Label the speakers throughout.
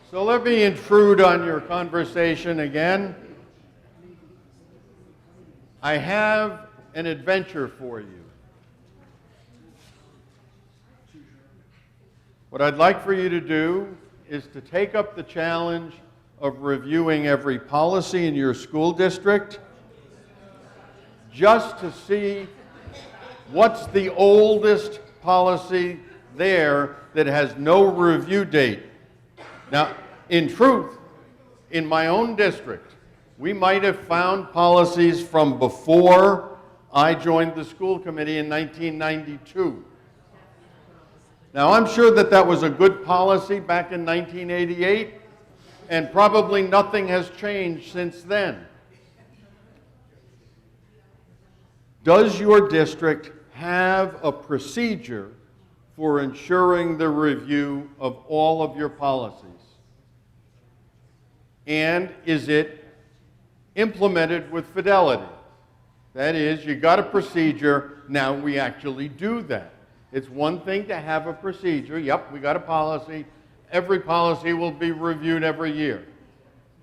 Speaker 1: So let me intrude on your conversation again. I have an adventure for you. What I'd like for you to do is to take up the challenge of reviewing every policy in your school district just to see what's the oldest policy there that has no review date. Now, in truth, in my own district, we might have found policies from before I joined the school committee in 1992. Now, I'm sure that that was a good policy back in 1988, and probably nothing has changed since then. Does your district have a procedure for ensuring the review of all of your policies? And is it implemented with fidelity? That is, you got a procedure, now we actually do that. It's one thing to have a procedure. Yep, we got a policy. Every policy will be reviewed every year.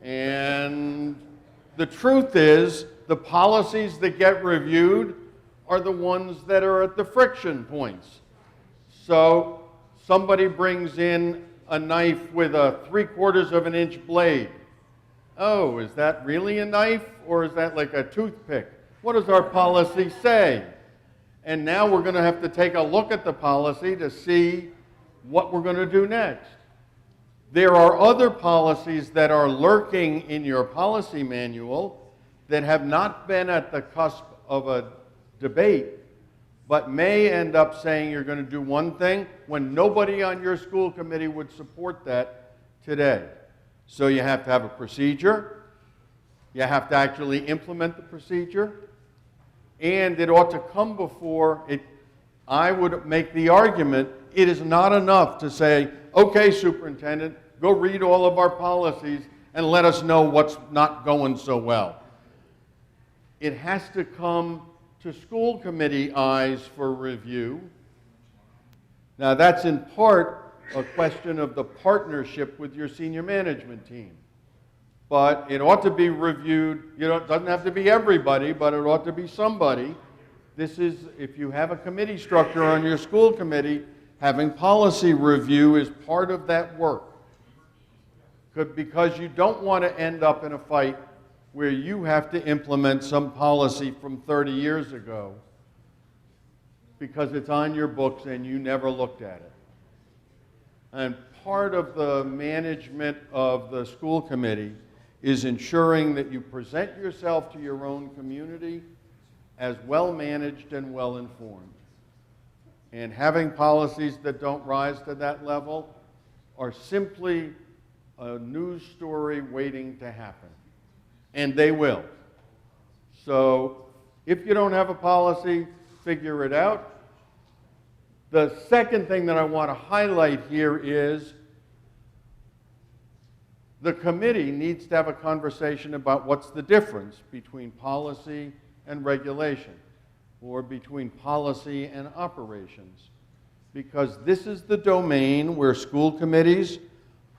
Speaker 1: And the truth is, the policies that get reviewed are the ones that are at the friction points. So somebody brings in a knife with a 3/4 of an inch blade. Oh, is that really a knife, or is that like a toothpick? What does our policy say? And now we're going to have to take a look at the policy to see what we're going to do next. There are other policies that are lurking in your policy manual that have not been at the cusp of a debate, but may end up saying you're going to do one thing when nobody on your school committee would support that today. So you have to have a procedure, you have to actually implement the procedure, and it ought to come before it. I would make the argument it is not enough to say, okay, superintendent, go read all of our policies and let us know what's not going so well. It has to come to school committee eyes for review. Now that's in part a question of the partnership with your senior management team. But it ought to be reviewed. It doesn't have to be everybody, but it ought to be somebody. This is, if you have a committee structure on your school committee, having policy review is part of that work. Because you don't want to end up in a fight where you have to implement some policy from 30 years ago because it's on your books and you never looked at it. And part of the management of the school committee is ensuring that you present yourself to your own community as well managed and well informed. And having policies that don't rise to that level are simply a news story waiting to happen. And they will. So if you don't have a policy, figure it out. The second thing that I want to highlight here is the committee needs to have a conversation about what's the difference between policy and regulation, or between policy and operations. Because this is the domain where school committees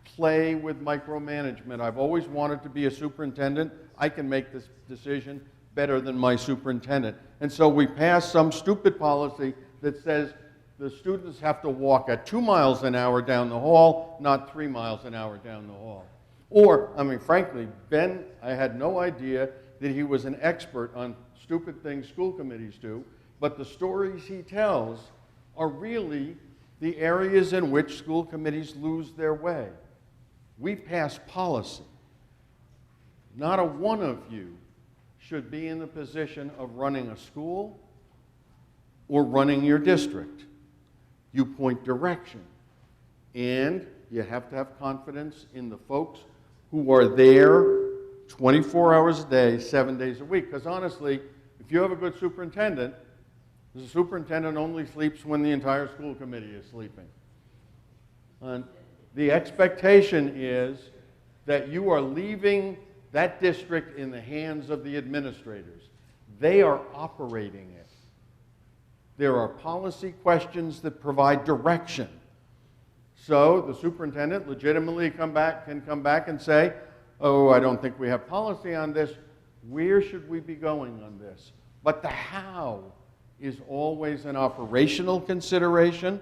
Speaker 1: play with micromanagement. I've always wanted to be a superintendent. I can make this decision better than my superintendent. And so we pass some stupid policy that says the students have to walk at 2 miles an hour down the hall, not 3 miles an hour down the hall. Or, I mean, frankly, Ben, I had no idea that he was an expert on stupid things school committees do, but the stories he tells are really the areas in which school committees lose their way. We pass policy. Not a one of you should be in the position of running a school or running your district. You point direction. And you have to have confidence in the folks who are there 24 hours a day, 7 days a week. Because honestly, if you have a good superintendent, the superintendent only sleeps when the entire school committee is sleeping. And the expectation is that you are leaving that district in the hands of the administrators. They are operating it. There are policy questions that provide direction. So the superintendent legitimately can come back and say, oh, I don't think we have policy on this. Where should we be going on this? But the how is always an operational consideration,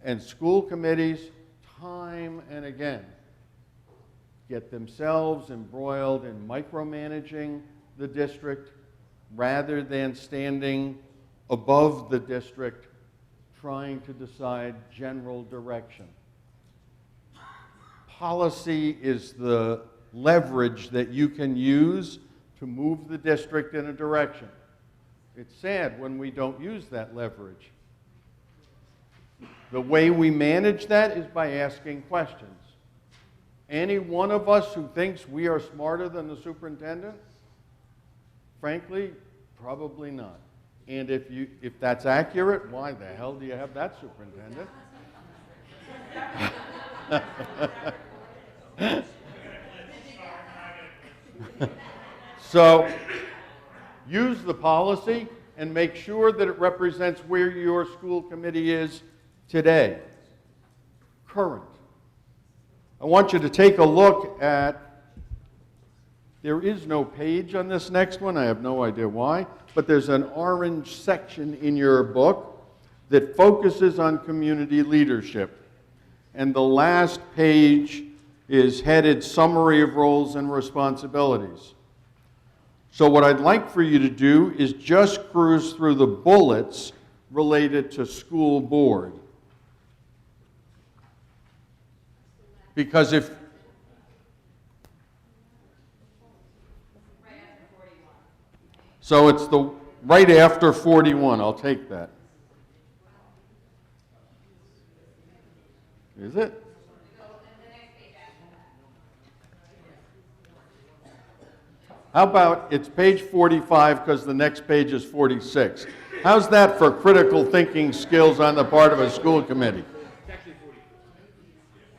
Speaker 1: and school committees, time and again, get themselves embroiled in micromanaging the district rather than standing above the district trying to decide general direction. Policy is the leverage that you can use to move the district in a direction. It's sad when we don't use that leverage. The way we manage that is by asking questions. Any one of us who thinks we are smarter than the superintendent? Frankly, probably not. And if that's accurate, why the hell do you have that superintendent? So, use the policy and make sure that it represents where your school committee is today, current. I want you to take a look at, there is no page on this next one, I have no idea why, but there's an orange section in your book that focuses on community leadership. And the last page is headed Summary of Roles and Responsibilities. So what I'd like for you to do is just cruise through the bullets related to school board. Because if... So it's the right after 41, I'll take that. Is it? How about it's page 45 because the next page is 46. How's that for critical thinking skills on the part of a school committee?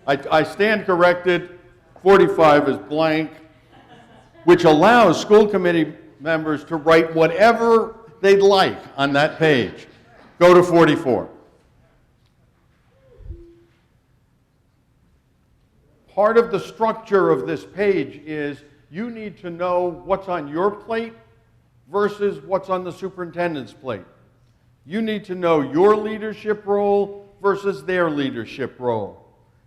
Speaker 1: I stand corrected. 45 is blank, which allows school committee members to write whatever they'd like on that page. Go to 44. Part of the structure of this page is you need to know what's on your plate versus what's on the superintendent's plate. You need to know your leadership role versus their leadership role.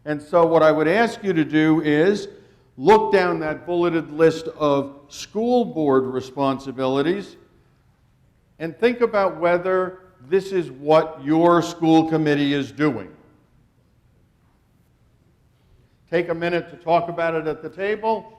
Speaker 1: And so what I would ask you to do is look down that bulleted list of school board responsibilities and think about whether this is what your school committee is doing. Take a minute to talk about it at the table.